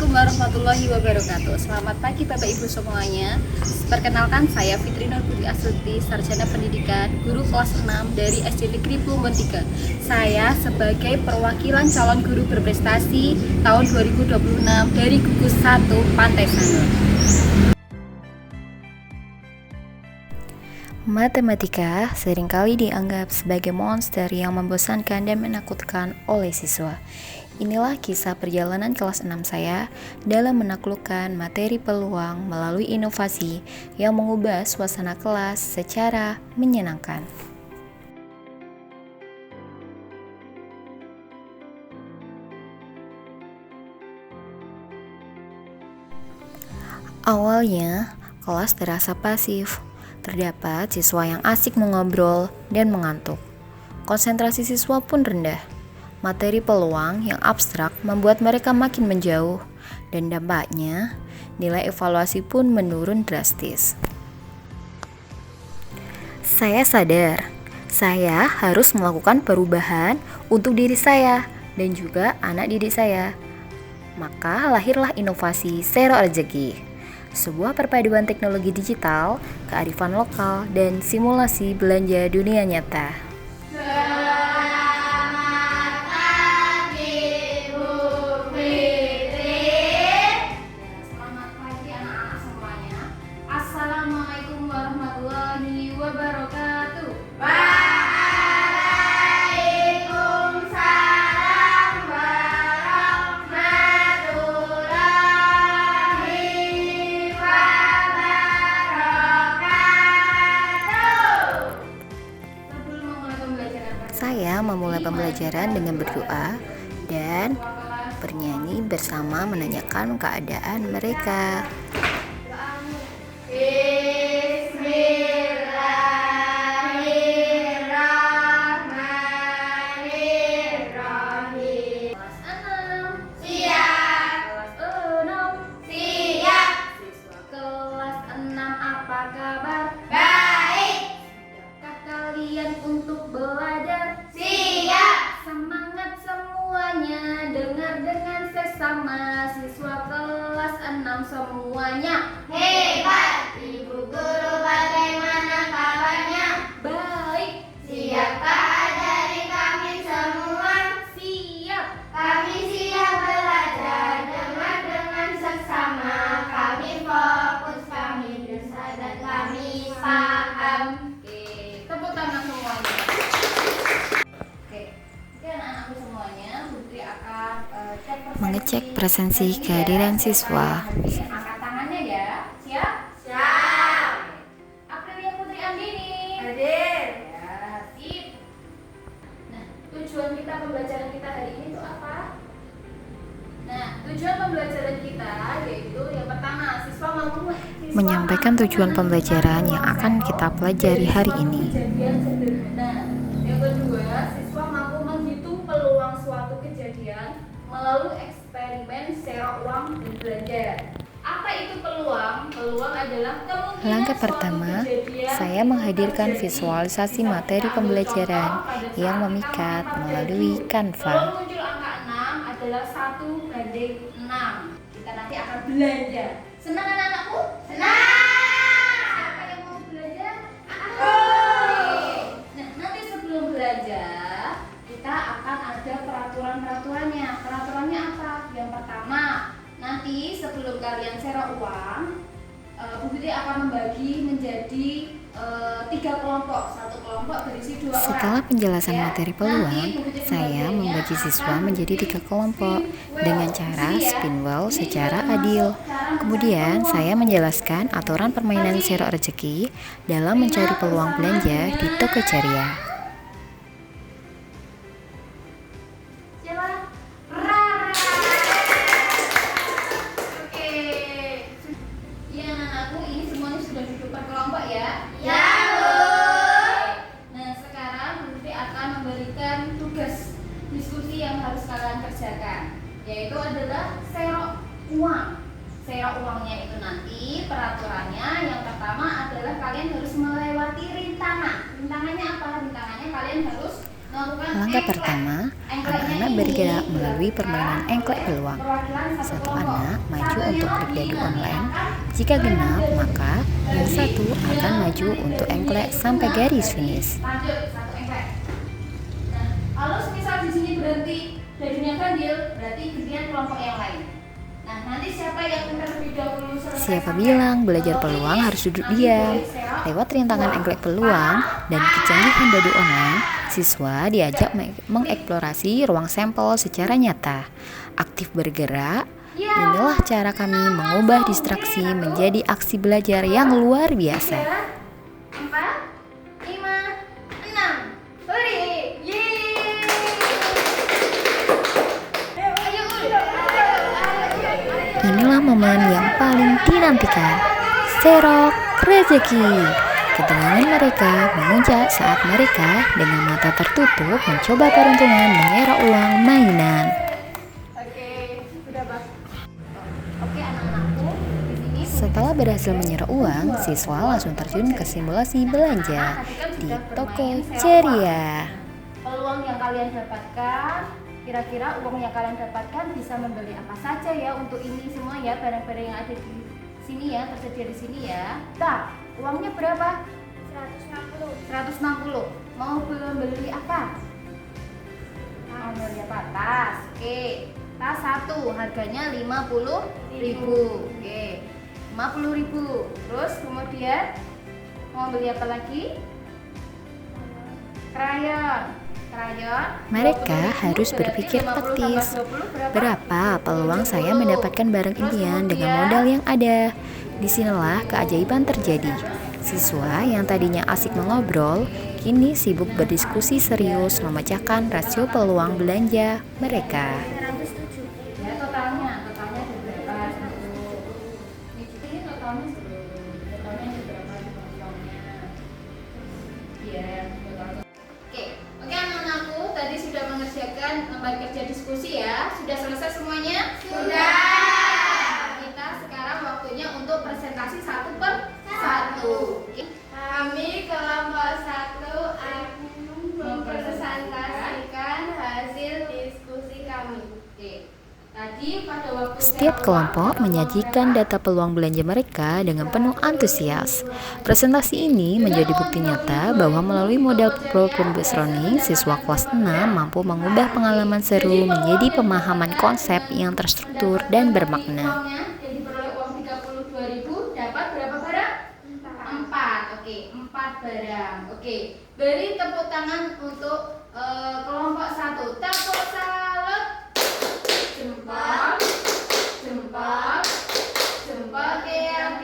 Assalamualaikum warahmatullahi wabarakatuh. Selamat pagi Bapak Ibu semuanya. Perkenalkan saya Fitri Nurputri Astuti, Sarjana Pendidikan, Guru kelas 6 dari SD Negeri Plumbon 3. Saya sebagai perwakilan calon guru berprestasi tahun 2026 dari gugus 1 Pantai Sanur. Matematika seringkali dianggap sebagai monster yang membosankan dan menakutkan oleh siswa. Inilah kisah perjalanan kelas 6 saya dalam menaklukkan materi peluang melalui inovasi yang mengubah suasana kelas secara menyenangkan. Awalnya, kelas terasa pasif. Terdapat siswa yang asik mengobrol dan mengantuk. Konsentrasi siswa pun rendah. Materi peluang yang abstrak membuat mereka makin menjauh, dan dampaknya nilai evaluasi pun menurun drastis. Saya sadar, saya harus melakukan perubahan untuk diri saya dan juga anak didik saya. Maka lahirlah inovasi Sero Rezeki, sebuah perpaduan teknologi digital, kearifan lokal, dan simulasi belanja dunia nyata. Selamat pagi anak-anak semuanya. Assalamualaikum warahmatullahi wabarakatuh. Waalaikumsalam warahmatullahi wabarakatuh. Saya memulai pembelajaran dengan berdoa dan bernyanyi bersama menanyakan keadaan mereka. Bismillahirrahmanirrahim. Kelas 6 siap. Kelas 6 siap. Siswa kelas 6 apa kabar? Baik. Siapkah kalian untuk belajar? Siap. Semangat semuanya, dengar dengan sesama. Siswa kelas 6 semuanya hebat. Ibu guru bagaimana kabarnya? Baik. Siapkah ajari kami semua? Siap. Kami siap belajar, dengar dengan sesama. Kami fokus, kami bisa dan kami paham. Oke, tepuk tangan semuanya. Oke, anak-anakku semuanya, Putri akan Mengecek presensi kehadiran siswa. Angkat tangannya ya. Siap? Siap. Aprilia Putri Andini. Hadir. Ya, sip. Nah, tujuan kita pembelajaran kita hari ini itu apa? Nah, tujuan pembelajaran kita yaitu yang pertama, Menyampaikan tujuan pembelajaran yang akan kita pelajari hari ini. Kejadian sederhana. Yang kedua, siswa mampu menghitung peluang suatu kejadian melalui eksperimen serok uang dan belanja. Apa itu peluang? Peluang adalah kemungkinan Langkah suatu pertama, kejadian saya menghadirkan terjadi. visualisasi Bisa materi kita ambil pembelajaran contoh pada yang saat memikat angka melalui terjadi. Canva. Kalau muncul angka 6 adalah 1/6. Kita nanti akan belanja. Senang anak-anakku? Senang! Siapa yang mau belanja? Aku! Nah, nanti sebelum belanja, kita akan ada peraturan-peraturannya. Peraturannya apa? Yang pertama, nanti sebelum kalian serok uang, Bu Fitri akan membagi menjadi 3 kelompok. Satu kelompok berisi 2 orang. Setelah penjelasan Ya, materi nanti peluang, Bu Fitri saya pembagiannya membagi siswa akan menjadi 3 kelompok dengan cara Jadi ya, spin well ini secara juga adil. termasuk cara Kemudian mencari saya peluang. menjelaskan aturan permainan Sero Rezeki dalam mencari peluang belanja di Toko Ceria. Siapa? Rara. Oke. Ya, anakku, ini semuanya sudah duduk per kelompok ya? Ya, Bu. Nah, sekarang Bu Fitri akan memberikan tugas diskusi yang harus kalian kerjakan, yaitu adalah serok uang. Serok uangnya itu nanti peraturannya yang pertama adalah kalian harus melewati rintangan. Rintangannya apa? Rintangannya kalian harus Langkah pertama, anak-anak bergerak melalui permainan engklek peluang. Satu anak maju untuk klik dadu online. Jika genap, maka yang satu akan maju untuk engklek sampai garis finish. Lanjut, satu engklek. Nah, kalau misal di sini berhenti dadunya ganjil, berarti giliran kelompok yang lain. Nah, nanti siapa yang terlebih dahulu selesai? Siapa bilang belajar peluang harus duduk diam? Lewat rintangan engklek peluang dan kecanggihan dadu online, siswa diajak mengeksplorasi ruang sampel secara nyata. Aktif bergerak, inilah cara kami mengubah distraksi menjadi aksi belajar yang luar biasa. 4, 5, 6. Hore! Yeay! Ayo, Inilah momen yang paling dinantikan, serok rezeki. Ketegangan mereka memuncak saat mereka dengan mata tertutup mencoba peruntungan menyerok uang mainan. Oke, sudah Bang. Oke, anak-anakku, di sini Setelah berhasil menyerok uang, siswa langsung terjun ke simulasi belanja di toko ceria. peluang yang kalian dapatkan, kira-kira uang yang kalian dapatkan bisa membeli apa saja ya untuk ini semua ya, barang-barang yang ada di sini ya, tersedia di sini ya. Nah, uangnya berapa? 160. Mau beli apa? Mau beli apa? Tas. Oke. Tas satu harganya 50.000. Oke. 50.000. Terus kemudian mau beli apa lagi? Krayon. Mereka 20.000 harus berarti berpikir 50 taktis. tambah 20 Berapa peluang saya mendapatkan barang impian dengan modal yang ada? Disinilah keajaiban terjadi. Siswa yang tadinya asik mengobrol, kini sibuk berdiskusi serius memecahkan rasio peluang belanja mereka. Ya, totalnya ada berapa? Ini totalnya ada berapa di uangnya? Iya, totalnya. Oke anak-anakku, tadi sudah mengerjakan lembar kerja diskusi ya. Sudah selesai semuanya? Sudah. Kita sekarang waktunya untuk presentasi satu per satu. Kami kelompok 1 akan mempresentasikan hasil diskusi kami. Oke. Tadi pada waktu Setiap kelompok menyajikan data peluang belanja mereka dengan penuh antusias. Presentasi ini menjadi bukti nyata bahwa melalui model problem-based learning, siswa kelas 6 mampu mengubah pengalaman seru menjadi pemahaman konsep yang terstruktur dan bermakna. yang diperoleh uang 32.000 dapat berapa barang? 4. Oke, 4 barang. Oke, beri tepuk tangan untuk kelompok 1. Tepuk salut. Jempol, jempol, keong,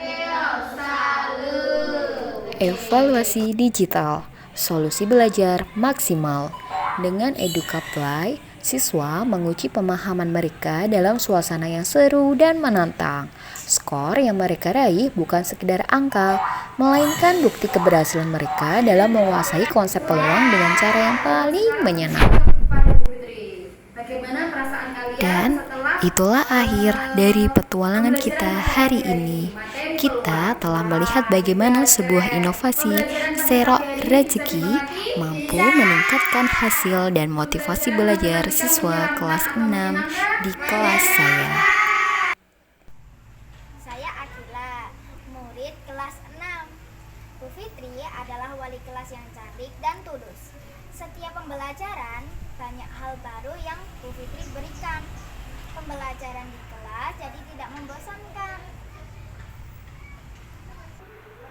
salut. Evaluasi digital, solusi belajar maksimal. Dengan EducaPlay, siswa menguji pemahaman mereka dalam suasana yang seru dan menantang. Skor yang mereka raih bukan sekedar angka, melainkan bukti keberhasilan mereka dalam menguasai konsep peluang dengan cara yang paling menyenangkan. Bagaimana perasaan kalian Dan setelah itulah akhir dari petualangan kita hari ini. Kita telah melihat bagaimana sebuah inovasi serok rezeki mampu meningkatkan hasil dan motivasi belajar siswa kelas 6 di kelas saya. Saya Akila, murid kelas 6. Bu Fitri adalah wali kelas yang cantik dan tulus. Setiap pembelajaran, banyak hal baru yang Bu Fitri berikan. Pembelajaran di kelas jadi tidak membosankan.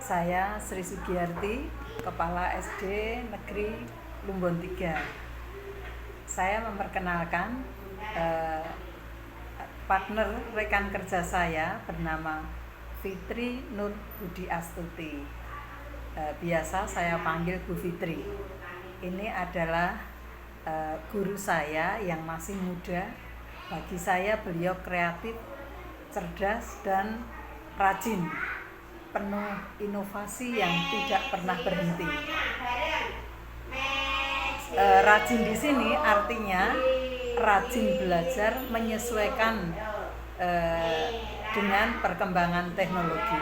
Saya Sri Sugiyarti, Kepala SD Negeri Lumbon 3. Saya memperkenalkan partner rekan kerja saya bernama Fitri Nur Budi Astuti. Biasa saya panggil Bu Fitri. Ini adalah guru saya yang masih muda. Bagi saya beliau kreatif, cerdas, dan rajin, penuh inovasi yang tidak pernah berhenti. Rajin di sini artinya rajin belajar menyesuaikan dengan perkembangan teknologi.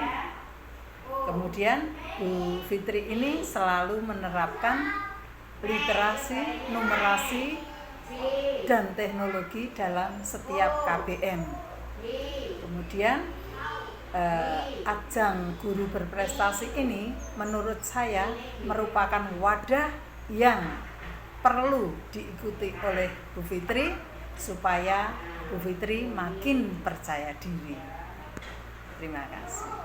Kemudian Bu Fitri ini selalu menerapkan literasi, numerasi, dan teknologi dalam setiap KBM. Kemudian ajang guru berprestasi ini menurut saya merupakan wadah yang perlu diikuti oleh Bu Fitri supaya Bu Fitri makin percaya diri. Terima kasih.